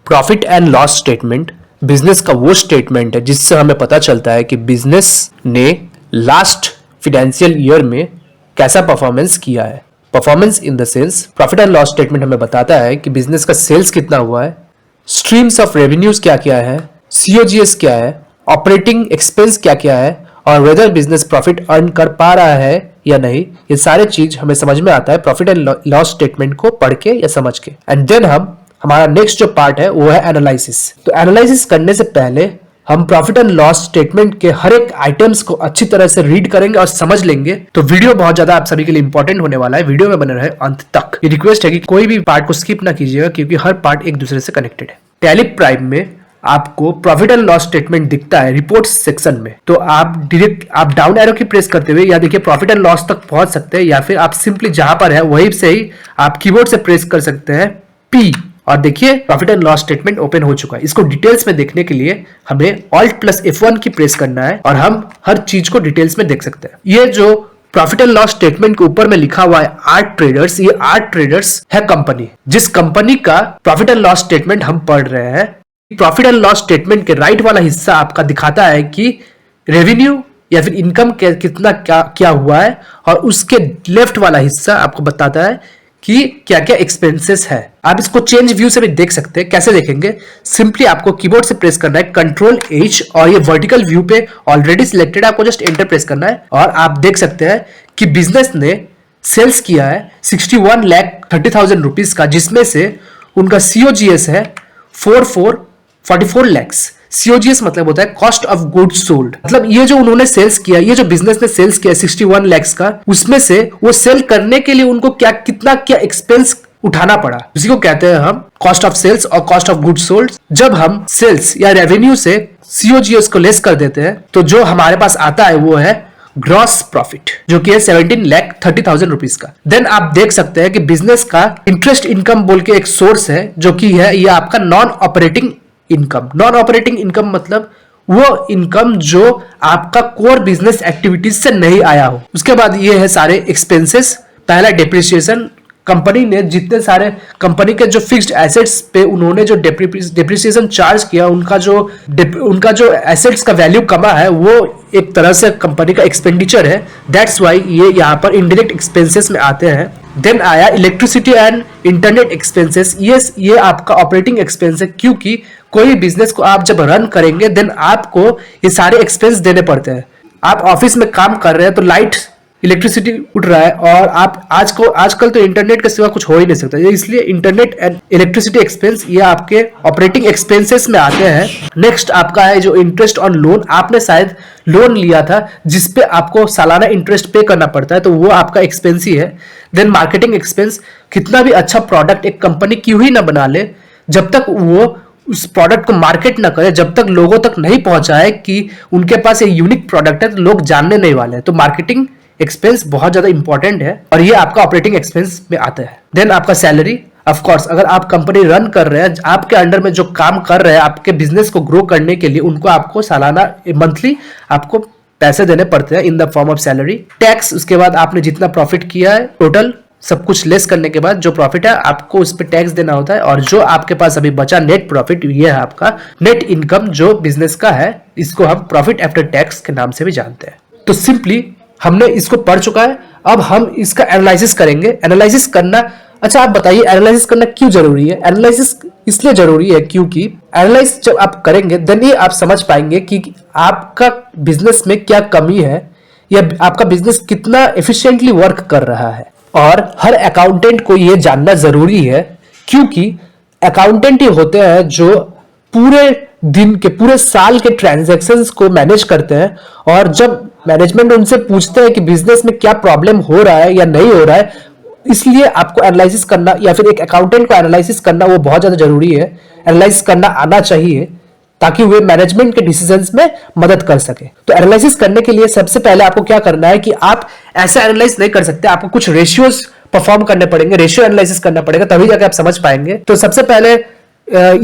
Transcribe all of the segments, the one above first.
Profit and loss statement business का वो statement है जिससे हमें पता चलता है कि बिजनेस ने लास्ट फाइनेंशियल ईयर में कैसा परफॉर्मेंस किया है। Performance in the sense profit and loss statement हमें बताता है कि बिजनेस का सेल्स कितना हुआ है, स्ट्रीम्स ऑफ रेवेन्यूज क्या क्या है, सीओजीएस क्या है, ऑपरेटिंग एक्सपेंस क्या क्या है और वेदर बिजनेस प्रॉफिट अर्न कर पा रहा है या नहीं। ये सारे चीज हमें समझ में आता है प्रॉफिट एंड लॉस स्टेटमेंट को पढ़ के या समझ के। एंड देन हमारा नेक्स्ट जो पार्ट है वो है एनालिसिस। तो एनालिसिस करने से पहले हम प्रॉफिट एंड लॉस स्टेटमेंट के हर एक आइटम्स को अच्छी तरह से रीड करेंगे और समझ लेंगे। तो वीडियो बहुत ज्यादा आप सभी के लिए इंपॉर्टेंट होने वाला है, वीडियो में बने रहे अंत तक। ये रिक्वेस्ट है कि कोई भी पार्ट को स्किप ना कीजिएगा क्योंकि हर पार्ट एक दूसरे से कनेक्टेड है। टैली प्राइम में आपको प्रॉफिट एंड लॉस स्टेटमेंट दिखता है रिपोर्ट्स सेक्शन में, तो आप डाउन एरो की प्रेस करते हुए या देखिए प्रॉफिट एंड लॉस तक पहुंच सकते हैं, या फिर आप सिंपली जहां पर है वहीं से ही आप कीबोर्ड से प्रेस कर सकते हैं पी और देखिए profit and loss statement open हो चुका है। इसको डिटेल्स में देखने के लिए हमें Alt + F1 की प्रेस करना है और हम हर चीज को डिटेल्स में देख सकते हैं। ये जो प्रॉफिट एंड लॉस स्टेटमेंट के ऊपर में लिखा हुआ है आर्ट ट्रेडर्स, ये आर्ट ट्रेडर्स है कंपनी, जिस कंपनी का प्रॉफिट एंड लॉस स्टेटमेंट हम पढ़ रहे हैं। प्रॉफिट एंड लॉस स्टेटमेंट के राइट वाला हिस्सा आपका दिखाता है कि रेवेन्यू या फिर इनकम कितना क्या हुआ है, और उसके लेफ्ट वाला हिस्सा आपको बताता है कि क्या क्या एक्सपेंसेस है। आप इसको चेंज व्यू से भी देख सकते हैं। कैसे देखेंगे? सिंपली आपको कीबोर्ड से प्रेस करना है Ctrl+H और ये वर्टिकल व्यू पे ऑलरेडी सिलेक्टेड है, आपको जस्ट एंटर प्रेस करना है और आप देख सकते हैं कि बिजनेस ने सेल्स किया है 61,30,000 रुपीज का, जिसमें से उनका सीओजीएस है 44 lakhs। सीओजीएस मतलब होता है कॉस्ट ऑफ गुड्स सोल्ड। मतलब ये जो उन्होंने सेल्स किया, ये जो बिजनेस ने सेल्स किया 61 lakhs का, उसमें से वो सेल करने के लिए उनको कितना एक्सपेंस उठाना पड़ा, उसी को कहते हैं हम कॉस्ट ऑफ सेल्स और कॉस्ट ऑफ गुड्स सोल्ड। जब हम सेल्स या रेवेन्यू से सीओजीएस को लेस कर देते हैं तो जो हमारे पास आता है वो है ग्रॉस प्रॉफिट, जो कि है 17,30,000 रुपीज का। देन आप देख सकते हैं कि बिजनेस का इंटरेस्ट इनकम बोल के एक सोर्स है, जो कि है ये आपका non operating income. Non operating income मतलब वो इनकम जो आपका कोर बिजनेस एक्टिविटीज से नहीं आया हो। उसके बाद ये है सारे एक्सपेंसेस। पहला डेप्रिसिएशन, कंपनी ने जितने सारे कंपनी के जो फिक्स्ड एसेट्स पे उन्होंने जो डेप्रिसिएशन चार्ज किया, उनका जो एसेट्स का वैल्यू कमा है, वो एक तरह से कंपनी का एक्सपेंडिचर है। दैट्स वाई ये यहाँ पर इनडायरेक्ट एक्सपेंसेस में आते हैं। देन आया इलेक्ट्रिसिटी एंड इंटरनेट एक्सपेंसेस। ये आपका ऑपरेटिंग एक्सपेंस है, क्योंकि कोई बिजनेस को आप जब रन करेंगे देन आपको ये सारे एक्सपेंस देने पड़ते हैं। आप ऑफिस में काम कर रहे हैं तो लाइट इलेक्ट्रिसिटी उठ रहा है, और आप आजकल तो इंटरनेट के सिवा कुछ हो ही नहीं सकता, इसलिए इंटरनेट एंड इलेक्ट्रिसिटी एक्सपेंस ये आपके ऑपरेटिंग एक्सपेंसेस में आते हैं। नेक्स्ट आपका है जो इंटरेस्ट ऑन लोन। आपने शायद लोन लिया था जिसपे आपको सालाना इंटरेस्ट पे करना पड़ता है, तो वो आपका एक्सपेंस ही है। देन मार्केटिंग एक्सपेंस, कितना भी अच्छा प्रोडक्ट एक कंपनी क्यों ही ना बना ले, जब तक वो उस प्रोडक्ट को मार्केट ना करे, जब तक लोगों तक नहीं पहुंचाए कि उनके पास एक यूनिक प्रोडक्ट है, तो लोग जानने नहीं वाले हैं। तो मार्केटिंग एक्सपेंस बहुत ज्यादा इंपॉर्टेंट है और ये आपका ऑपरेटिंग एक्सपेंस में आता है। देन आपका सैलरी, ऑफ कोर्स अगर आप कंपनी रन कर रहे हैं, आपके अंडर में जो काम कर रहे हैं आपके बिजनेस को ग्रो करने के लिए, उनको आपको सालाना मंथली आपको पैसे देने पड़ते हैं in the form of salary. Tax, उसके बाद आपने जितना प्रॉफिट किया है टोटल सब कुछ लेस करने के बाद जो प्रॉफिट है आपको उस पर टैक्स देना होता है, और जो आपके पास अभी बचा नेट प्रॉफिट, ये है आपका नेट इनकम जो बिजनेस का है। इसको हम प्रॉफिट आफ्टर टैक्स के नाम से भी जानते हैं। तो सिंपली हमने इसको पढ़ चुका है, अब हम इसका एनालिसिस करेंगे। एनालिसिस करना, अच्छा आप बताइए एनालिसिस करना क्यों जरूरी है? एनालिसिस इसलिए जरूरी है क्योंकि एनालाइज जब आप करेंगे देन ही आप समझ पाएंगे कि आपका बिजनेस में क्या कमी है या आपका बिजनेस कितना एफिशिएंटली वर्क कर रहा है। और हर अकाउंटेंट को यह जानना जरूरी है, क्योंकि अकाउंटेंट ही होते हैं जो पूरे दिन के पूरे साल के ट्रांजैक्शंस को मैनेज करते हैं, और जब मैनेजमेंट उनसे पूछते हैं कि बिजनेस में क्या प्रॉब्लम हो रहा है या नहीं हो रहा है, इसलिए आपको एनालिसिस करना या फिर एक अकाउंटेंट को एनालिसिस करना वो बहुत ज्यादा जरूरी है। एनालिसिस करना आना चाहिए ताकि वे मैनेजमेंट के डिसीजंस में मदद कर सके। तो एनालिसिस करने के लिए सबसे पहले आपको क्या करना है कि आप ऐसा एनालाइज नहीं कर सकते, आपको कुछ रेशियोज परफॉर्म करने पड़ेंगे, रेशियो एनालिसिस करना पड़ेगा, तभी जाके आप समझ पाएंगे। तो सबसे पहले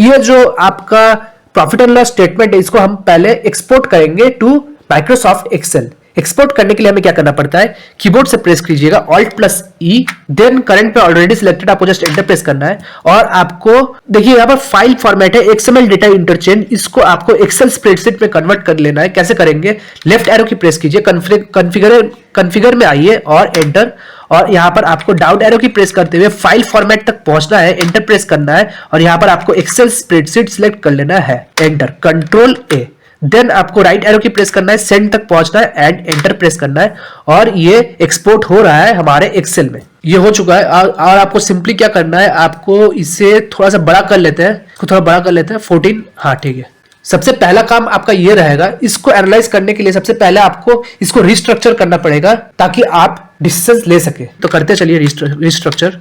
ये जो आपका प्रॉफिट एंड लॉस स्टेटमेंट है, इसको हम पहले एक्सपोर्ट करेंगे टू माइक्रोसॉफ्ट एक्सेल। एक्सपोर्ट करने के लिए हमें क्या करना पड़ता है, कीबोर्ड से प्रेस कीजिएगा Alt+E, देन करंट पे ऑलरेडी सिलेक्टेड, आपको जस्ट एंटर प्रेस करना है और आपको देखिए यहाँ पर फाइल फॉर्मेट है XML डेटा इंटरचेंज, इसको आपको एक्सेल स्प्रेडशीट में कन्वर्ट कर लेना है। कैसे करेंगे, लेफ्ट एरो की प्रेस कीजिए, कॉन्फ़िगर में आइए और एंटर, और यहाँ पर आपको डाउन एरो की प्रेस करते हुए फाइल फॉर्मेट तक पहुंचना है, एंटर प्रेस करना है और यहाँ पर आपको एक्सेल स्प्रेडशीट सिलेक्ट कर लेना है, एंटर, Ctrl+A, देन आपको राइट एरो की प्रेस करना है, सेंड तक पहुंचना है एंड एंटर प्रेस करना है और ये एक्सपोर्ट हो रहा है हमारे एक्सेल में। ये हो चुका है और आपको सिंपली क्या करना है, आपको इसे थोड़ा सा बड़ा कर लेते हैं, इसको थोड़ा बड़ा कर लेते हैं 14, हाँ ठीक है। सबसे पहला काम आपका ये रहेगा, इसको एनालाइज करने के लिए सबसे पहले आपको इसको रिस्ट्रक्चर करना पड़ेगा ताकि आप डिसीजन ले सके। तो करते चलिए रिस्ट्रक्चर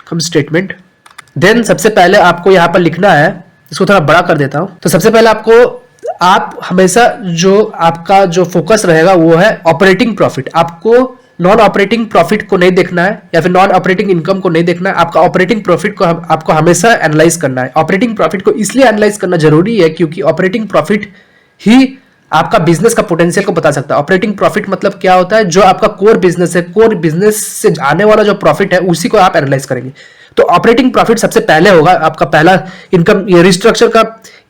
कम स्टेटमेंट। देन सबसे पहले आपको यहाँ पर लिखना है, इसको थोड़ा बड़ा कर देता हूं। तो सबसे पहले आप हमेशा जो आपका जो फोकस रहेगा वो है ऑपरेटिंग प्रॉफिट। आपको नॉन ऑपरेटिंग प्रॉफिट को नहीं देखना है या फिर नॉन ऑपरेटिंग इनकम को नहीं देखना है, आपका ऑपरेटिंग प्रॉफिट को आपको हमेशा एनालाइज करना है। ऑपरेटिंग प्रॉफिट को इसलिए एनालाइज करना जरूरी है क्योंकि ऑपरेटिंग प्रॉफिट ही आपका बिजनेस का पोटेंशियल को बता सकता है। ऑपरेटिंग प्रॉफिट मतलब क्या होता है, जो आपका कोर बिजनेस है, कोर बिजनेस से आने वाला जो प्रॉफिट है उसी को आप एनालाइज करेंगे। तो ऑपरेटिंग प्रॉफिट सबसे पहले होगा आपका पहला इनकम, ये रिस्ट्रक्चर का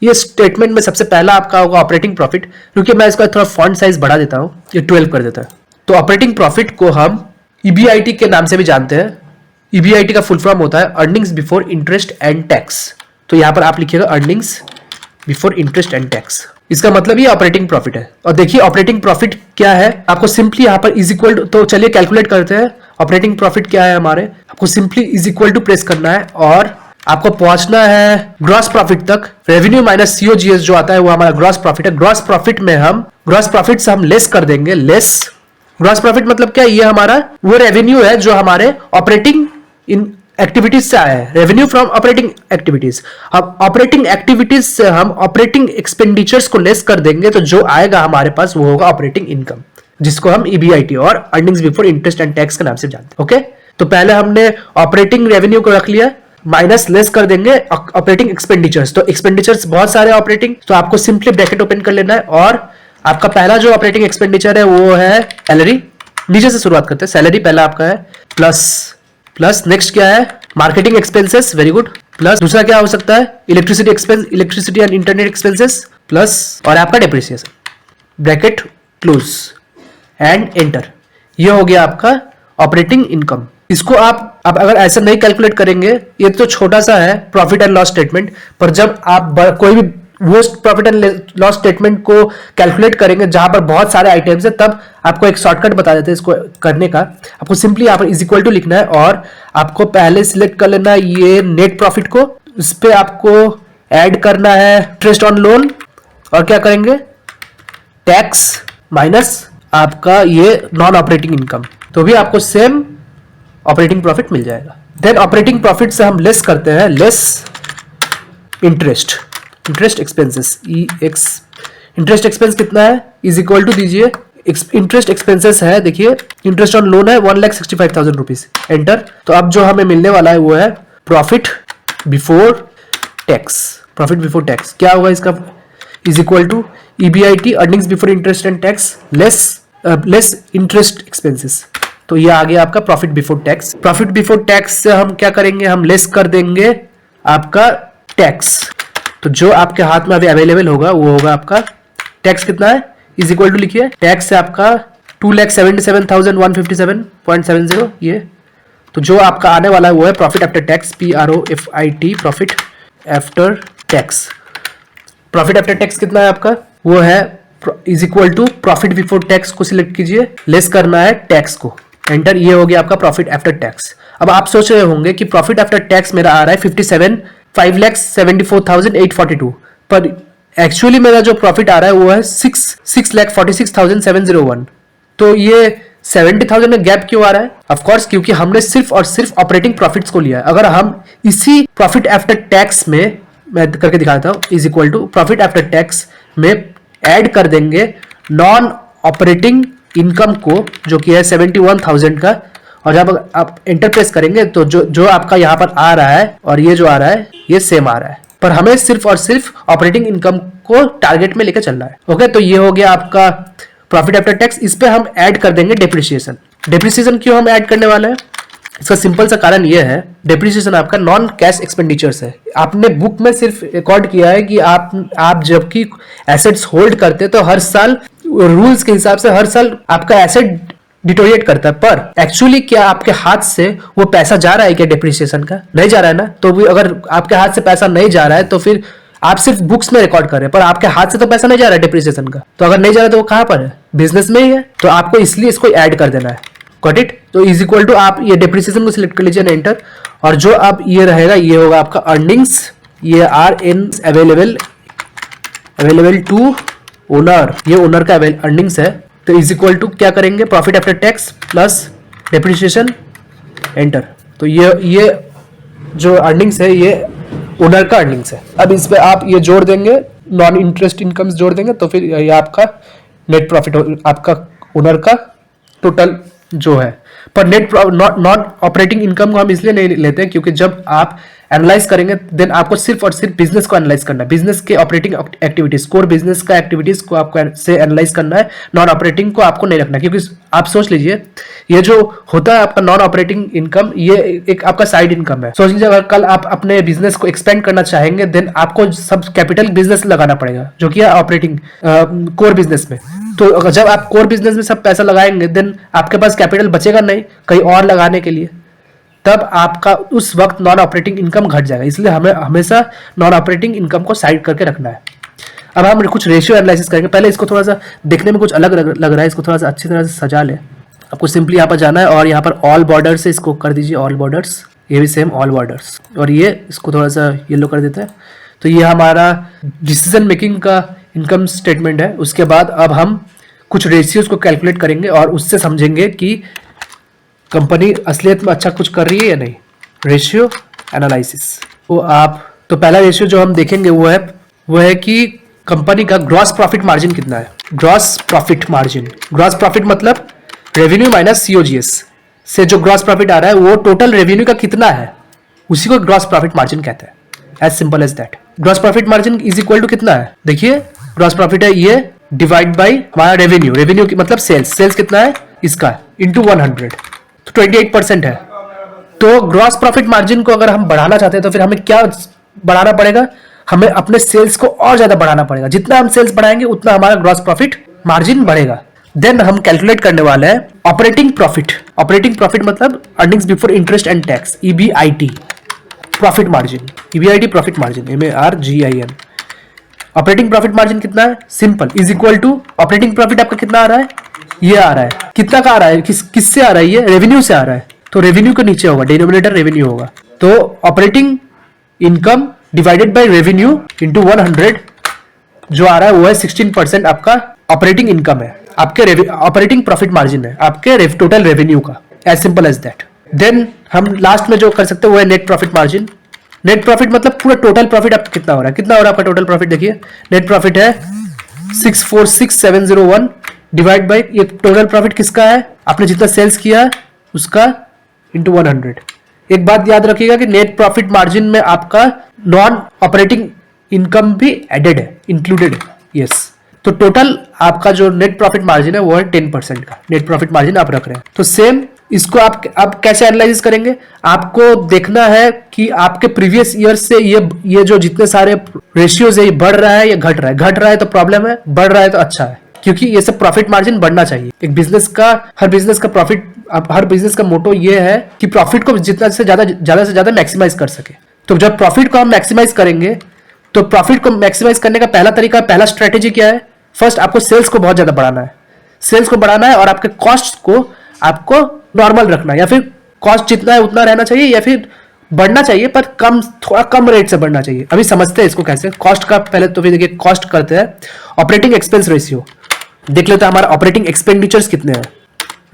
ये स्टेटमेंट में सबसे पहला आपका होगा ऑपरेटिंग प्रॉफिट। क्योंकि मैं इसका थोड़ा फॉन्ट साइज बढ़ा देता हूं, ये 12 कर देता है। तो ऑपरेटिंग प्रॉफिट को हम EBIT के नाम से भी जानते हैं। EBIT का फुल फॉर्म होता है earnings before interest and tax. तो यहां पर आप लिखिएगा earnings before interest and tax, इसका मतलब ये ऑपरेटिंग प्रॉफिट है। और देखिए ऑपरेटिंग प्रॉफिट क्या है, आपको सिंपली यहां पर इज इक्वल टू, तो चलिए कैलकुलेट करते हैं ऑपरेटिंग प्रॉफिट क्या है हमारे। आपको simply is equal to press करना है और आपको पहुंचना है ग्रॉस प्रॉफिट तक। रेवेन्यू माइनस COGS जो आता है वो हमारा ग्रॉस प्रॉफिट है। ग्रॉस प्रॉफिट से हम लेस कर देंगे, लेस ग्रॉस प्रॉफिट मतलब क्या, ये हमारा वो रेवेन्यू है जो हमारे ऑपरेटिंग इन एक्टिविटीज से आया है, रेवेन्यू फ्रॉम ऑपरेटिंग एक्टिविटीज। अब ऑपरेटिंग एक्टिविटीज से हम ऑपरेटिंग एक्सपेंडिचर्स को लेस कर देंगे तो जो आएगा हमारे पास वो होगा ऑपरेटिंग इनकम, जिसको हम EBIT और earnings before interest and tax के नाम से जानते हैं। ओके, तो पहले हमने ऑपरेटिंग रेवेन्यू को रख लिया, माइनस लेस कर देंगे ऑपरेटिंग एक्सपेंडिचर्स। तो एक्सपेंडिचर्स बहुत सारे ऑपरेटिंग, तो आपको सिंपली ब्रैकेट ओपन कर लेना है और आपका पहला जो ऑपरेटिंग एक्सपेंडिचर है वो है सैलरी। नीचे से शुरुआत करते हैं, सैलरी पहला आपका है, प्लस नेक्स्ट क्या है, marketing expenses, very good, plus दूसरा क्या हो सकता है, electricity and internet expenses, plus और आपका depreciation, bracket close and enter. ये हो गया आपका ऑपरेटिंग इनकम। इसको आप अब अगर ऐसा नहीं कैलकुलेट करेंगे, ये तो छोटा सा है प्रॉफिट एंड लॉस स्टेटमेंट, पर जब आप कोई भी वो प्रॉफिट एंड लॉस स्टेटमेंट को कैलकुलेट करेंगे जहां पर बहुत सारे आइटम्स है, तब आपको एक शॉर्टकट बता देते हैं इसको करने का। आपको सिंपली यहाँ पर इज इक्वल टू लिखना है और आपको पहले सिलेक्ट कर लेना है ये नेट प्रॉफिट को, उस पर आपको ऐड करना है इंटरेस्ट ऑन लोन और क्या करेंगे, टैक्स माइनस आपका ये नॉन ऑपरेटिंग इनकम, तो भी आपको सेम ऑपरेटिंग प्रॉफिट मिल जाएगा। देन ऑपरेटिंग प्रॉफिट से हम लेस करते हैं, less interest expenses, interest expense कितना है, इज इक्वल टू दीजिए इंटरेस्ट एक्सपेंसेस है, देखिए इंटरेस्ट ऑन लोन है 1,65,000 रुपीज, एंटर। तो अब जो हमें मिलने वाला है वो है profit before tax. Profit before tax क्या होगा इसका, is equal to EBIT earnings before interest and tax less interest expenses. तो ये आ गया आपका profit before tax. Profit before tax से हम क्या करेंगे, हम लेस कर देंगे आपका टैक्स। तो जो आपके हाथ में अभी अवेलेबल होगा वो होगा आपका टैक्स कितना है, इज इक्वल टू लिखिए, टैक्स से आपका 2,77,157.70 ये। तो जो आपका आने वाला है वो है profit after tax, PROFIT, profit after tax. Profit after tax कितना है आपका, वो है is equal to profit before tax को सिलेक्ट कीजिए, लेस करना है टैक्स को, एंटर। ये हो गया आपका प्रॉफिट आफ्टर टैक्स। अब आप सोच रहे होंगे कि प्रॉफिट आफ्टर टैक्स मेरा आ रहा है 5,74,842, पर एक्चुअली मेरा जो प्रॉफिट आ रहा है वो है 6,46,701। तो ये 70,000 में गैप क्यों आ रहा है, ऑफ कोर्स क्योंकि हमने सिर्फ और सिर्फ ऑपरेटिंग प्रॉफिट्स को लिया है। अगर हम इसी प्रॉफिट आफ्टर टैक्स में, मैं करके दिखाता हूं, is equal to profit after tax में ऐड कर देंगे नॉन ऑपरेटिंग इनकम को, जो कि है 71,000 का, और जब आप एंटर प्रेस करेंगे तो जो आपका यहाँ पर आ रहा है और ये जो आ रहा है ये सेम आ रहा है, पर हमें सिर्फ और सिर्फ ऑपरेटिंग इनकम को टारगेट में लेकर चलना है। ओके, तो ये हो गया आपका प्रॉफिट आफ्टर टैक्स, इस पे हम ऐड कर देंगे डेप्रिसिएशन। डेप्रिसिएशन क्यों हम ऐड करने वाले हैं? इसका सिंपल सा कारण यह है, डेप्रिसिएशन आपका नॉन कैश एक्सपेंडिचर्स है। आपने बुक में सिर्फ रिकॉर्ड किया है कि आप जबकि एसेट्स होल्ड करते तो हर साल रूल्स के हिसाब से हर साल आपका एसेट डिटोरिएट करता है, पर एक्चुअली क्या आपके हाथ से वो पैसा जा रहा है क्या डेप्रिसिएशन का? नहीं जा रहा है ना। तो भी अगर आपके हाथ से पैसा नहीं जा रहा है तो फिर आप सिर्फ बुक्स में रिकॉर्ड कर रहे हैं, पर आपके हाथ से तो पैसा नहीं जा रहा है डेप्रिसिएशन का। तो अगर नहीं जा रहा है तो वो कहां पर है? बिजनेस में ही है। तो आपको इसलिए इसको ऐड कर देना है। Got it? तो इज इक्वल टू आप ये डेप्रिसिएशन को सिलेक्ट कर लीजिए ना, एंटर, और जो अब ये रहेगा ये होगा आपका अर्निंग्स, ये are in available to owner, ये ओनर का अर्निंग्स है। तो इज इक्वल टू क्या करेंगे, profit after tax plus depreciation, enter. तो ये जो अर्निंग्स है ये ओनर का अर्निंग्स है। अब इस पे आप ये जोड़ देंगे, नॉन इंटरेस्ट इनकम्स जोड़ देंगे, तो फिर ये आपका नेट प्रॉफिट, आपका ओनर का टोटल जो है। पर नॉन ऑपरेटिंग इनकम को हम इसलिए नहीं लेते हैं क्योंकि जब आप एनालाइज करेंगे देन आपको सिर्फ और सिर्फ बिजनेस को एनालाइज करना है, बिजनेस के ऑपरेटिंग एक्टिविटीज, कोर बिजनेस का एक्टिविटीज को आपको से एनालाइज करना है, नॉन ऑपरेटिंग को आपको नहीं रखना। क्योंकि आप सोच लीजिए ये जो होता है आपका नॉन ऑपरेटिंग इनकम, ये एक आपका साइड इनकम है। सोच लीजिए अगर कल आप अपने बिजनेस को एक्सपेंड करना चाहेंगे देन आपको सब कैपिटल बिजनेस लगाना पड़ेगा, जो कि है ऑपरेटिंग कोर बिजनेस में। तो जब आप कोर बिजनेस में सब पैसा लगाएंगे देन आपके पास कैपिटल बचेगा नहीं कहीं और लगाने के लिए, तब आपका उस वक्त नॉन ऑपरेटिंग इनकम घट जाएगा। इसलिए हमें हमेशा नॉन ऑपरेटिंग इनकम को साइड करके रखना है। अब हम कुछ रेशियो एनालिसिस करेंगे। पहले इसको थोड़ा सा देखने में कुछ अलग लग रहा है, इसको थोड़ा सा अच्छी तरह से सजा ले। आपको सिंपली यहाँ पर जाना है और यहाँ पर ऑल बॉर्डर से इसको कर दीजिए, ऑल बॉर्डर्स, ये भी सेम ऑल बॉर्डर्स, और ये इसको थोड़ा सा येलो कर देते हैं। तो ये हमारा डिसीजन मेकिंग का इनकम स्टेटमेंट है। उसके बाद अब हम कुछ रेशियोज को कैलकुलेट करेंगे और उससे समझेंगे कि कंपनी असलियत में अच्छा कुछ कर रही है या नहीं। रेशियो एनालिसिस, वो आप तो पहला रेशियो जो हम देखेंगे वो है कि कंपनी का ग्रॉस प्रॉफिट मार्जिन कितना है। Gross profit margin, gross profit मतलब रेवेन्यू माइनस सीओजीएस से जो ग्रॉस प्रॉफिट आ रहा है वो टोटल रेवेन्यू का कितना है, उसी को ग्रॉस प्रॉफिट मार्जिन कहते हैं। As simple as that. Gross profit margin is equal to कितना है, देखिए ग्रॉस प्रॉफिट है ये डिवाइड बाई हमारा रेवेन्यू, रेवेन्यू की मतलब सेल्स, सेल्स कितना है इसका इंटू 100, तो 28% है। तो ग्रॉस प्रॉफिट मार्जिन को अगर हम बढ़ाना चाहते हैं तो फिर हमें क्या बढ़ाना पड़ेगा, हमें अपने सेल्स को और ज्यादा बढ़ाना पड़ेगा। जितना हम सेल्स बढ़ाएंगे उतना हमारा ग्रॉस प्रॉफिट मार्जिन बढ़ेगा। देन हम कैलकुलेट करने वाले हैं ऑपरेटिंग प्रॉफिट। ऑपरेटिंग प्रॉफिट मतलब earnings before interest and tax, EBIT profit margin, EBIT profit margin, MARGIN। Operating profit margin कितना है, simple, is equal to operating profit आपका कितना आ रहा है, ये आ रहा है। कितना का आ रहा है, किससे आ रहा है, ये रेवेन्यू से आ रहा है। तो रेवेन्यू के नीचे होगा, डिनोमिनेटर रेवेन्यू होगा। तो operating income divided by revenue into 100 जो आ रहा है वो है 16% आपका ऑपरेटिंग इनकम है, आपके ऑपरेटिंग प्रॉफिट मार्जिन है आपके टोटल रेवेन्यू का। As simple as that. Then हम लास्ट में जो कर सकते हैं वो है net profit margin. Net profit मतलब पूरा टोटल प्रॉफिट आपका कितना हो रहा है, कितना हो रहा है आपका टोटल प्रॉफिट, देखिए नेट प्रॉफिट है 646701 डिवाइड बाई ये टोटल प्रॉफिट किसका है, आपने जितना सेल्स किया उसका इंटू 100। एक बात याद रखिएगा कि नेट प्रॉफिट मार्जिन में आपका नॉन ऑपरेटिंग इनकम भी एडेड है, इंक्लूडेड है। यस, तो टोटल आपका जो नेट प्रॉफिट मार्जिन है वो है 10% का नेट प्रॉफिट मार्जिन आप रख रहे हैं। तो सेम इसको आप कैसे एनालाइज करेंगे, आपको देखना है कि आपके प्रीवियस ईयर से ये जो जितने सारे रेशियोज है ये बढ़ रहा है या घट रहा है। घट रहा है तो प्रॉब्लम है, बढ़ रहा है तो अच्छा है, क्योंकि ये सब प्रॉफिट मार्जिन बढ़ना चाहिए। एक बिजनेस का, हर बिजनेस का प्रॉफिट, हर बिजनेस का मोटो ये है कि प्रॉफिट को जितना से ज्यादा मैक्सिमाइज कर सके। तो जब प्रॉफिट को हम मैक्सिमाइज करेंगे तो प्रॉफिट को मैक्सिमाइज करने का पहला तरीका, पहला स्ट्रेटेजी क्या है, फर्स्ट आपको सेल्स को बहुत ज्यादा बढ़ाना है, सेल्स को बढ़ाना है और आपके कॉस्ट को आपको नॉर्मल रखना है, या फिर कॉस्ट जितना है उतना रहना चाहिए या फिर बढ़ना चाहिए पर कम, थोड़ा कम रेट से बढ़ना चाहिए। अभी समझते हैं इसको कैसे। कॉस्ट का पहले तो फिर देखिए कॉस्ट करते हैं, ऑपरेटिंग एक्सपेंस रेशियो देख लेते हैं हमारा ऑपरेटिंग एक्सपेंडिचर्स कितने हैं,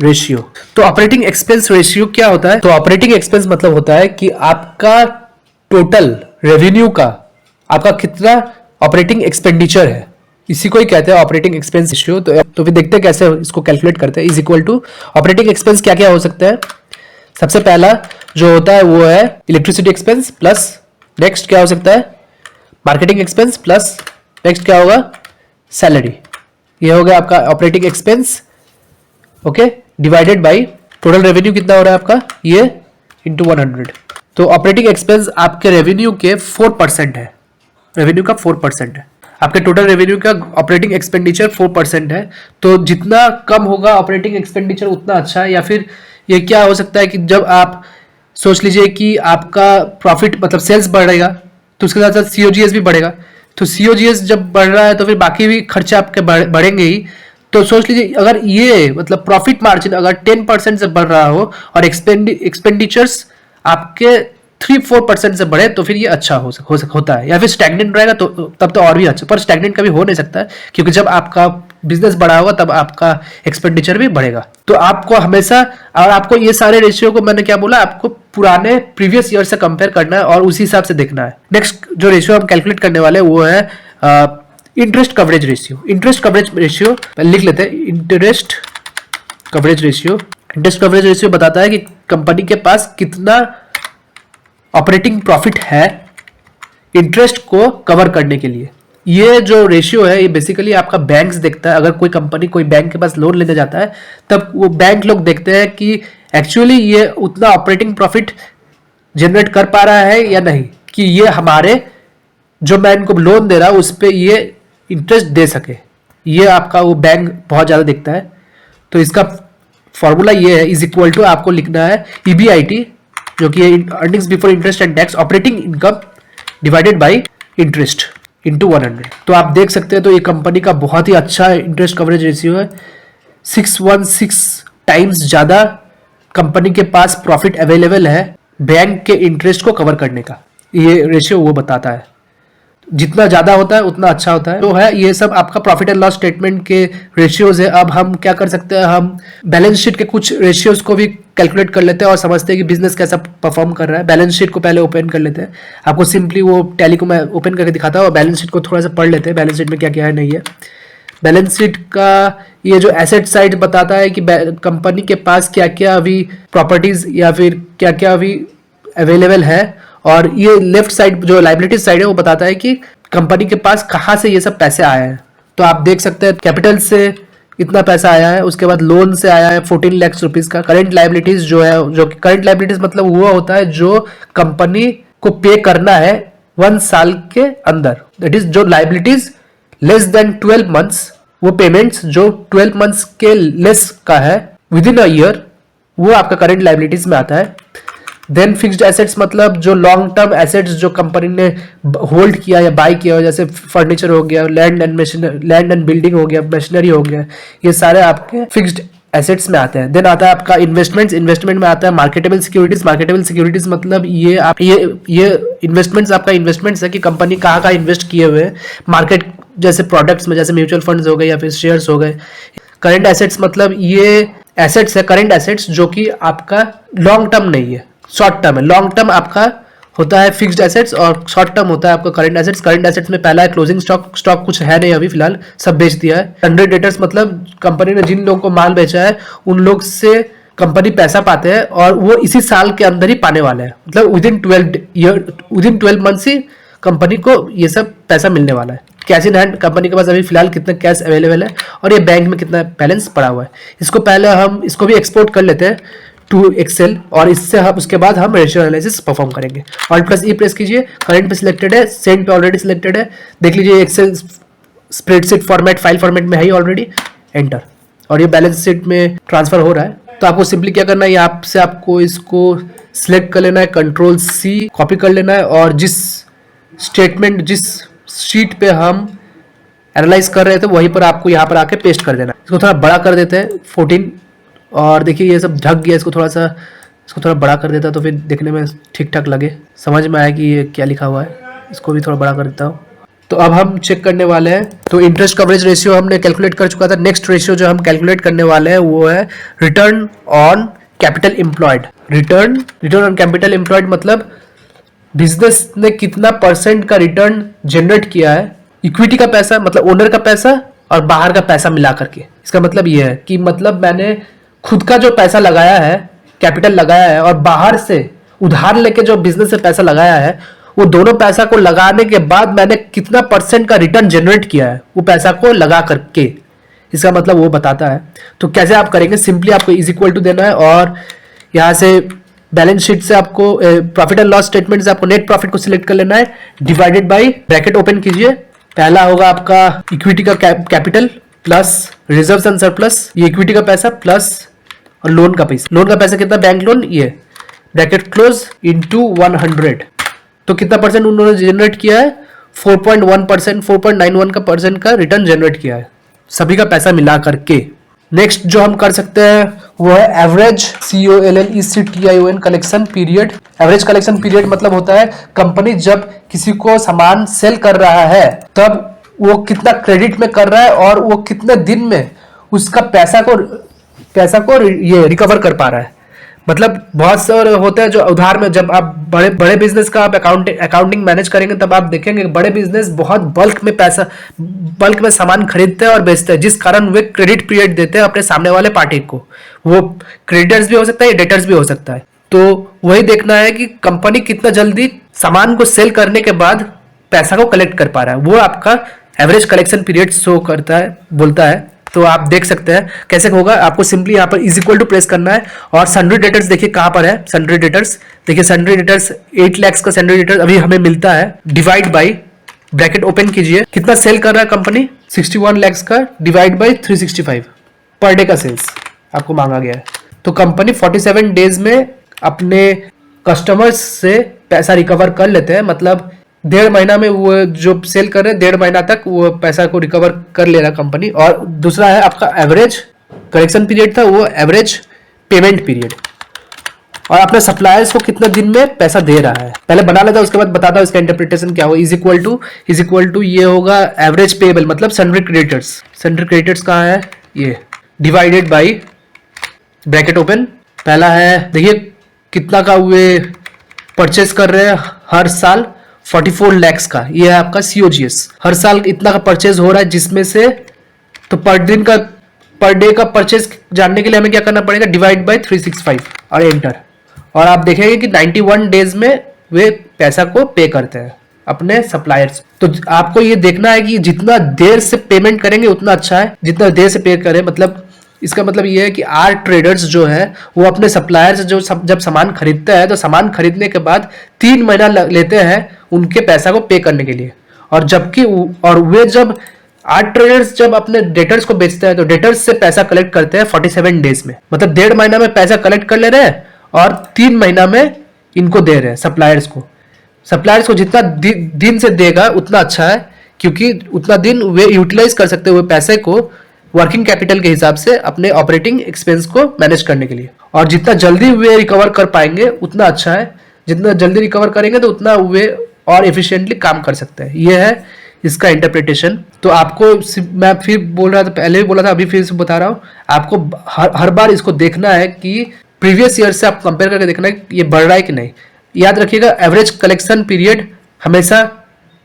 रेशियो। तो ऑपरेटिंग एक्सपेंस रेशियो क्या होता है, तो ऑपरेटिंग एक्सपेंस मतलब होता है कि आपका टोटल रेवेन्यू का आपका कितना ऑपरेटिंग एक्सपेंडिचर है, इसी को ही कहते हैं ऑपरेटिंग एक्सपेंस रेशियो। तो फिर देखते हैं कैसे इसको कैलकुलेट करते हैं। Is equal to operating expense क्या क्या हो सकता है, सबसे पहला जो होता है वो है इलेक्ट्रिसिटी एक्सपेंस, प्लस नेक्स्ट क्या हो सकता है मार्केटिंग एक्सपेंस, प्लस नेक्स्ट क्या होगा सैलरी, ये हो गया आपका operating expense, okay, divided by total revenue कितना हो रहा है आपका, ये इंटू 100। तो ऑपरेटिंग एक्सपेंस आपके रेवेन्यू के 4% है, रेवेन्यू का 4% है, आपके टोटल रेवेन्यू का ऑपरेटिंग एक्सपेंडिचर 4% है। तो जितना कम होगा ऑपरेटिंग एक्सपेंडिचर उतना अच्छा है। या फिर ये क्या हो सकता है कि जब आप सोच लीजिए कि आपका प्रॉफिट मतलब सेल्स बढ़ेगा तो उसके साथ साथ सीओजीएस भी बढ़ेगा, तो सीओजीएस जब बढ़ रहा है तो फिर बाकी भी खर्चे आपके बढ़ेंगे ही। तो सोच लीजिए अगर ये मतलब प्रॉफिट मार्जिन अगर 10% से बढ़ रहा हो और एक्सपेंडिचर्स आपके 3-4% से बढ़े तो फिर ये अच्छा होता है। या फिर स्टैग्नेंट रहेगा तो तब तो और भी अच्छा, पर स्टैग्नेंट कभी हो नहीं सकता है क्योंकि जब आपका बिजनेस बढ़ा होगा तब आपका एक्सपेंडिचर भी बढ़ेगा। तो आपको हमेशा, और आपको ये सारे रेशियो को मैंने क्या बोला, आपको पुराने प्रीवियस ईयर से कंपेयर करना है और उसी हिसाब से देखना है। नेक्स्ट जो रेशियो हम कैलकुलेट करने वाले हैं वो है interest coverage ratio. Interest coverage ratio लिख लेते हैं, interest coverage ratio. Interest coverage ratio बताता है कि कंपनी के पास कितना ऑपरेटिंग प्रॉफिट है इंटरेस्ट को कवर करने के लिए। ये जो रेशियो है ये बेसिकली आपका बैंक्स देखता है। अगर कोई कंपनी कोई बैंक के पास लोन लेने जाता है तब वो बैंक लोग देखते हैं कि एक्चुअली ये उतना ऑपरेटिंग प्रॉफिट जनरेट कर पा रहा है या नहीं, कि ये हमारे जो मैं इनको लोन दे रहा हूं उस पर ये इंटरेस्ट दे सके। ये आपका वो बैंक बहुत ज़्यादा देखता है। तो इसका फॉर्मूला ये है, इज इक्वल टू आपको लिखना है EBIT जो कि earnings before interest and tax, operating income divided by interest into 100। तो आप देख सकते हैं तो ये कंपनी का बहुत ही अच्छा इंटरेस्ट कवरेज रेशियो है। 616 टाइम्स ज़्यादा कंपनी के पास प्रॉफिट अवेलेबल है बैंक के इंटरेस्ट को कवर करने का। ये रेशियो वो बताता है, जितना ज़्यादा होता है उतना अच्छा होता है। तो है ये सब आपका प्रॉफिट एंड लॉस स्टेटमेंट के रेशियोज है। अब हम क्या कर सकते हैं, हम बैलेंस शीट के कुछ रेशियोज को भी कैलकुलेट कर लेते हैं और समझते हैं कि बिजनेस कैसा परफॉर्म कर रहा है। बैलेंस शीट को पहले ओपन कर लेते हैं। आपको सिंपली वो टैली को मैं ओपन करके दिखाता हूँ और बैलेंस शीट को थोड़ा सा पढ़ लेते हैं, बैलेंस शीट में क्या क्या है नहीं है। बैलेंस शीट का ये जो एसेट साइड बताता है कि कंपनी के पास क्या क्या अभी प्रॉपर्टीज या फिर क्या क्या अभी अवेलेबल है, और ये लेफ्ट साइड जो लाइबिलिटीज साइड है वो बताता है कि कंपनी के पास कहाँ से ये सब पैसे आए हैं। तो आप देख सकते हैं कैपिटल से इतना पैसा आया है, उसके बाद लोन से आया है 14 लाख रुपीज का। करेंट लाइबिलिटीज जो है, जो करेंट लाइबिलिटीज मतलब वो होता है जो कंपनी को पे करना है 1 साल के अंदर, दैट इज जो लाइबिलिटीज लेस देन 12 मंथ्स, वो पेमेंट्स जो 12 मंथ्स के लेस का है विद इन अ ईयर, वो आपका करेंट लाइबिलिटीज में आता है। देन फिक्स्ड एसेट्स मतलब जो लॉन्ग टर्म एसेट्स जो कंपनी ने होल्ड किया या बाय किया हो, जैसे फर्नीचर हो गया, लैंड एंड बिल्डिंग हो गया, मशीनरी हो गया, ये सारे आपके फिक्स्ड एसेट्स में आते हैं। देन आता है आपका इन्वेस्टमेंट्स। इन्वेस्टमेंट में आता है मार्केटेबल सिक्योरिटीज। मार्केटेबल सिक्योरिटीज मतलब ये आप ये इन्वेस्टमेंट्स आपका इन्वेस्टमेंट्स है कि कंपनी कहाँ इन्वेस्ट किए हुए हैं मार्केट, जैसे प्रोडक्ट्स में, जैसे म्यूचुअल फंड्स हो गए या फिर शेयर्स हो गए। करंट एसेट्स मतलब ये एसेट्स है, करंट एसेट्स जो कि आपका लॉन्ग टर्म नहीं है, शॉर्ट टर्म है। लॉन्ग टर्म आपका होता है फिक्स्ड एसेट्स और शॉर्ट टर्म होता है आपका करंट एसेट्स। करंट एसेट्स में पहला है क्लोजिंग स्टॉक। स्टॉक कुछ है नहीं अभी फिलहाल, सब बेच दिया है। सन्ड्री डेटर्स मतलब कंपनी ने जिन लोगों को माल बेचा है उन लोग से कंपनी पैसा पाते हैं और वो इसी साल के अंदर ही पाने वाले हैं, मतलब विदिन 12 मंथ्स ही कंपनी को ये सब पैसा मिलने वाला है। कैश इन हैंड कंपनी के पास अभी फिलहाल कितना कैश अवेलेबल है और ये बैंक में कितना बैलेंस पड़ा हुआ है। इसको पहले हम इसको भी एक्सपोर्ट कर लेते हैं टू एक्सेल और इससे हम उसके बाद हम रेशियो एनालिसिस परफॉर्म करेंगे। Alt+E प्रेस कीजिए, करंट पे सिलेक्टेड है, सेंड पे ऑलरेडी सिलेक्टेड है। देख लीजिए Excel spreadsheet format, file format में है ही ऑलरेडी, एंटर, और ये बैलेंस शीट में ट्रांसफर हो रहा है। तो आपको सिंपली क्या करना है, यहाँ से आपको इसको सिलेक्ट कर लेना है, Ctrl+C कॉपी कर लेना है और जिस स्टेटमेंट जिस शीट पे हम एनालाइज कर रहे थे वहीं पर आपको यहाँ पर आके पेस्ट कर देना है। इसको थोड़ा बड़ा कर देते हैं 14, और देखिए ये सब ढक गया, इसको थोड़ा बड़ा कर देता तो फिर देखने में ठीक ठाक लगे, समझ में आए कि ये क्या लिखा हुआ है। इसको भी थोड़ा बड़ा कर देता हूँ। तो अब हम चेक करने वाले हैं। तो इंटरेस्ट कवरेज रेशियो हमने कैलकुलेट कर चुका था। नेक्स्ट रेशियो जो हम कैलकुलेट करने वाले हैं वो है return on capital employed. Return on capital employed मतलब बिजनेस ने कितना % का रिटर्न जनरेट किया है, इक्विटी का पैसा मतलब ओनर का पैसा और बाहर का पैसा मिला करके। इसका मतलब ये है कि मतलब मैंने खुद का जो पैसा लगाया है, कैपिटल लगाया है, और बाहर से उधार लेके जो बिजनेस से पैसा लगाया है, वो दोनों पैसा को लगाने के बाद मैंने कितना % का रिटर्न जनरेट किया है वो पैसा को लगा करके, इसका मतलब वो बताता है। तो कैसे आप करेंगे, सिंपली आपको इज इक्वल टू देना है और यहाँ से बैलेंस शीट से आपको प्रॉफिट एंड लॉस स्टेटमेंट से आपको नेट प्रॉफिट को सिलेक्ट कर लेना है, डिवाइडेड बाय ब्रैकेट ओपन कीजिए। पहला होगा आपका इक्विटी का capital plus reserves and surplus, ये इक्विटी का पैसा प्लस और लोन का पैसा। लोन का पैसा कितना, बैंक लोन, ये ब्रैकेट क्लोज इनटू 100। तो कितना परसेंट उन्होंने जनरेट किया है, 4.1%, 4.91 का परसेंट का रिटर्न जनरेट किया है सभी का पैसा मिला करके। नेक्स्ट जो हम कर सकते हैं वो है average COLLECTION collection period. Average collection period मतलब होता है कंपनी जब किसी को सामान सेल कर रहा है तब वो कितना क्रेडिट में कर रहा है और वो कितने दिन में उसका पैसा को ये रिकवर कर पा रहा है। मतलब बहुत सारे होते हैं जो उधार में, जब आप बड़े बिजनेस का आप अकाउंटिंग मैनेज करेंगे तब आप देखेंगे बड़े बिजनेस बहुत बल्क में सामान खरीदते हैं और बेचते हैं, जिस कारण वे क्रेडिट पीरियड देते हैं अपने सामने वाले पार्टी को। वो क्रेडिटर्स भी हो सकता है, डेटर्स भी हो सकता है। तो वही देखना है कि कंपनी कितना जल्दी सामान को सेल करने के बाद पैसा को कलेक्ट कर पा रहा है, वो आपका एवरेज कलेक्शन पीरियड शो करता है, बोलता है। तो आप देख सकते हैं कैसे होगा। आपको सिंपली यहाँ पर इज इक्वल टू प्रेस करना है और सन्ड्री डेटर्स देखिए कहाँ पर है। सन्ड्री डेटर्स देखिए, सन्ड्री डेटर्स 8 लाख का सन्ड्री डेटर्स अभी हमें मिलता है, डिवाइड बाय ब्रैकेट ओपन कीजिए, कितना सेल कर रहा है कंपनी, 61 लाख का, डिवाइड बाय 365 पर डे का सेल्स आपको मांगा गया है। तो कंपनी 47 डेज में अपने कस्टमर्स से पैसा रिकवर कर लेते हैं, मतलब 1.5 महीना में वो जो सेल कर रहे हैं 1.5 महीना तक वो पैसा को रिकवर कर ले रहा कंपनी। और दूसरा है आपका एवरेज कलेक्शन पीरियड था, वो एवरेज पेमेंट पीरियड, और अपने सप्लायर्स को कितने दिन में पैसा दे रहा है। पहले बना लेता हूं, उसके बाद बताता हूं इसका इंटरप्रिटेशन क्या हो। इज इक्वल टू ये होगा एवरेज पेबल, मतलब सन्ड्री क्रेडिटर्स। सन्ड्री क्रेडिटर्स कहाँ है, ये, डिवाइडेड बाई ब्रैकेट ओपन। पहला है देखिए कितना का वे परचेस कर रहे हैं हर साल, 44 लाख का, ये है आपका COGS। हर साल इतना का परचेज हो रहा है, जिसमें से तो पर डे का परचेज जानने के लिए हमें क्या करना पड़ेगा, डिवाइड बाय 365 और एंटर। और आप देखेंगे कि 91 डेज में वे पैसा को पे करते हैं अपने सप्लायर्स। तो आपको ये देखना है कि जितना देर से पेमेंट करेंगे उतना अच्छा है, जितना देर से पे करें। मतलब इसका मतलब ये है कि आर ट्रेडर्स जो है वो अपने सप्लायर से जब सामान खरीदते हैं तो सामान खरीदने के बाद 3 महीना लेते हैं उनके पैसा को पे करने के लिए। और जबकि वे जब आर ट्रेडर्स जब अपने डेटर्स को बेचते हैं तो डेटर्स से पैसा कलेक्ट करते हैं 47 डेज में, मतलब 1.5 महीना में पैसा कलेक्ट कर ले रहे हैं और 3 महीना में इनको दे रहे हैं सप्लायर्स को। सप्लायर्स को जितना दिन से देगा उतना अच्छा है, क्योंकि उतना दिन वे यूटिलाइज कर सकते हुए पैसे को वर्किंग कैपिटल के हिसाब से अपने ऑपरेटिंग एक्सपेंस को मैनेज करने के लिए। और जितना जल्दी वे रिकवर कर पाएंगे उतना अच्छा है, जितना जल्दी रिकवर करेंगे तो उतना वे और एफिशिएंटली काम कर सकते हैं। ये है इसका इंटरप्रिटेशन। तो आपको मैं फिर बोल रहा था, पहले भी बोला था, अभी फिर से बता रहा हूँ, आपको हर बार इसको देखना है कि प्रीवियस ईयर से आप कंपेयर करके देखना है कि ये बढ़ रहा है कि नहीं। याद रखिएगा एवरेज कलेक्शन पीरियड हमेशा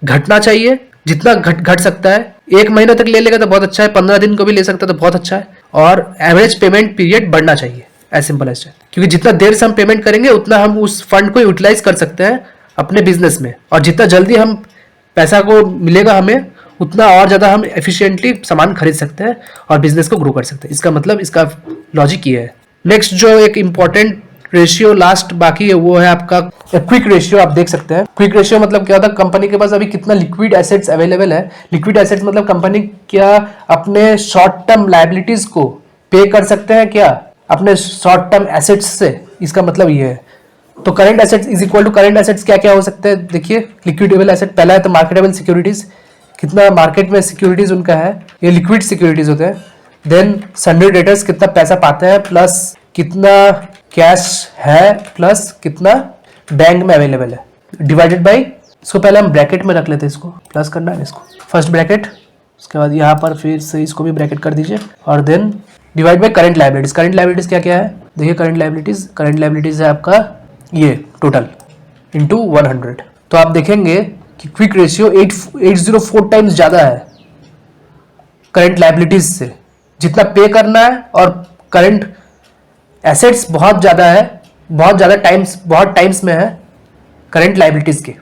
घटना चाहिए, जितना घट सकता है। 1 महीना तक ले लेगा तो बहुत अच्छा है, 15 दिन को भी ले सकता है तो बहुत अच्छा है। और एवरेज पेमेंट पीरियड बढ़ना चाहिए, एज सिंपल एज दैट। क्योंकि जितना देर से हम पेमेंट करेंगे उतना हम उस फंड को यूटिलाइज कर सकते हैं अपने बिजनेस में, और जितना जल्दी हम पैसा को मिलेगा हमें उतना और ज़्यादा हम एफिशिएंटली सामान खरीद सकते हैं और बिजनेस को ग्रो कर सकते हैं। इसका मतलब, इसका लॉजिक ये है। नेक्स्ट जो एक इंपॉर्टेंट रेशियो लास्ट बाकी है वो है आपका क्विक रेशियो। आप देख सकते हैं क्विक रेशियो मतलब क्या होता है, कंपनी के पास अभी कितना लिक्विड एसेट्स अवेलेबल है। लिक्विड एसेट्स मतलब कंपनी क्या अपने शॉर्ट टर्म लायबिलिटीज को पे कर सकते हैं क्या अपने शॉर्ट टर्म एसेट्स से, इसका मतलब ये है। तो current assets is equal to current assets क्या क्या हो सकते हैं, देखिए लिक्विडेबल एसेट पहला है तो मार्केटेबल सिक्योरिटीज, कितना मार्केट में सिक्योरिटीज उनका है, ये लिक्विड सिक्योरिटीज होते हैं। देन सन्ड्री डेटर्स कितना पैसा पाते हैं, प्लस कितना कैश है, प्लस कितना बैंक में अवेलेबल है, डिवाइडेड बाय, इसको पहले हम ब्रैकेट में रख लेते हैं, इसको प्लस करना है इसको फर्स्ट ब्रैकेट, उसके बाद यहाँ पर फिर से इसको भी ब्रैकेट कर दीजिए, और then divide by current liabilities. Current liabilities क्या क्या है, देखिए करंट लायबिलिटीज है आपका ये टोटल इंटू 100। तो आप देखेंगे कि क्विक रेशियो 804 टाइम्स ज़्यादा है करंट लायबिलिटीज से, जितना पे करना है, और करंट एसेट्स बहुत ज़्यादा है, बहुत टाइम्स में है करंट लायबिलिटीज के।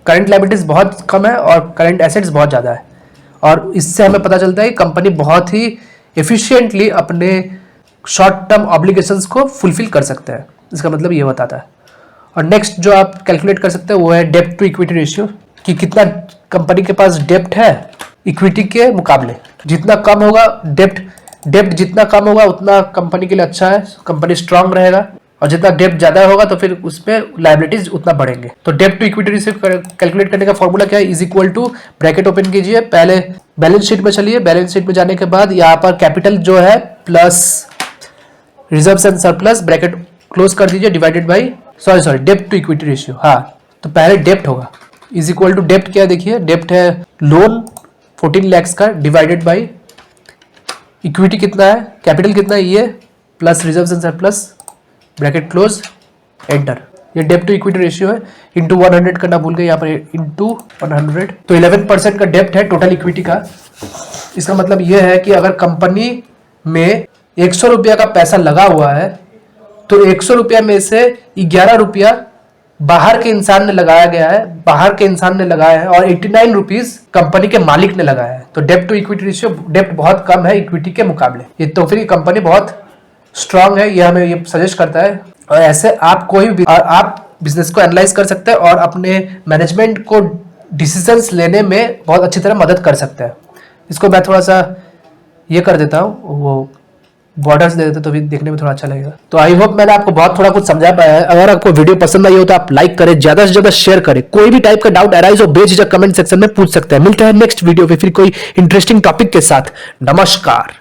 करंट लायबिलिटीज बहुत कम है और करंट एसेट्स बहुत ज़्यादा है। और इससे हमें पता चलता है कि कंपनी बहुत ही एफिशिएंटली अपने शॉर्ट टर्म ऑब्लिगेशंस को फुलफिल कर सकता है, इसका मतलब ये बताता है। और नेक्स्ट जो आप कैलकुलेट कर सकते हैं वो है डेब्ट टू इक्विटी रेशियो, कि कितना कंपनी के पास डेब्ट है इक्विटी के मुकाबले। जितना कम होगा डेब्ट जितना कम होगा उतना कंपनी के लिए अच्छा है, कंपनी स्ट्रांग रहेगा, और जितना डेब्ट ज्यादा होगा तो फिर उसमें लायबिलिटीज उतना बढ़ेंगे। तो डेब्ट टू इक्विटी रेशियो कैलकुलेट करने का फॉर्मूला क्या है, is equal to, bracket open कीजिए, पहले बैलेंस शीट में चलिए, बैलेंस शीट में जाने के बाद यहाँ पर कैपिटल जो है plus reserves and surplus, bracket close कर दीजिए, डिवाइडेड बाई सॉरी डेब्ट टू इक्विटी रेशियो। हाँ, तो पहले डेब्ट होगा, इज इक्वल टू डेब्ट क्या है देखिए, डेब्ट है लोन 14 lakhs का, डिवाइडेड बाई इक्विटी कितना है, कैपिटल कितना है ये, plus reserves and surplus, bracket close, enter. ये डेब्ट टू इक्विटी रेशियो है, इंटू 100 करना भूल गए यहाँ पर, इंटू 100। तो 11% का डेब्ट है टोटल इक्विटी का। इसका मतलब ये है कि अगर कंपनी में 100 रुपया का पैसा लगा हुआ है तो 100 रुपया में से 11 रुपया बाहर के इंसान ने लगाया गया है, बाहर के इंसान ने लगाया है, और 89 रुपीज कंपनी के मालिक ने लगाया है। तो डेब्ट टू इक्विटी रेशियो, डेब्ट बहुत कम है इक्विटी के मुकाबले, ये तो फिर कंपनी बहुत स्ट्रांग है, ये हमें ये सजेस्ट करता है। और ऐसे आप कोई भी आप बिजनेस को एनालाइज कर सकते हैं और अपने मैनेजमेंट को डिसीजंस लेने में बहुत अच्छी तरह मदद कर सकते हैं। इसको मैं थोड़ा सा ये कर देता हूँ, वो बॉर्डर्स दे देते तो भी देखने में थोड़ा अच्छा लगेगा। तो आई होप मैंने आपको बहुत थोड़ा कुछ समझा पाया है। अगर आपको वीडियो पसंद आई हो तो आप लाइक करें, ज्यादा से ज्यादा शेयर करें। कोई भी टाइप का डाउट अराइज हो बेझिझक कमेंट सेक्शन में पूछ सकते हैं। मिलते हैं नेक्स्ट वीडियो पे फिर कोई इंटरेस्टिंग टॉपिक के साथ। नमस्कार।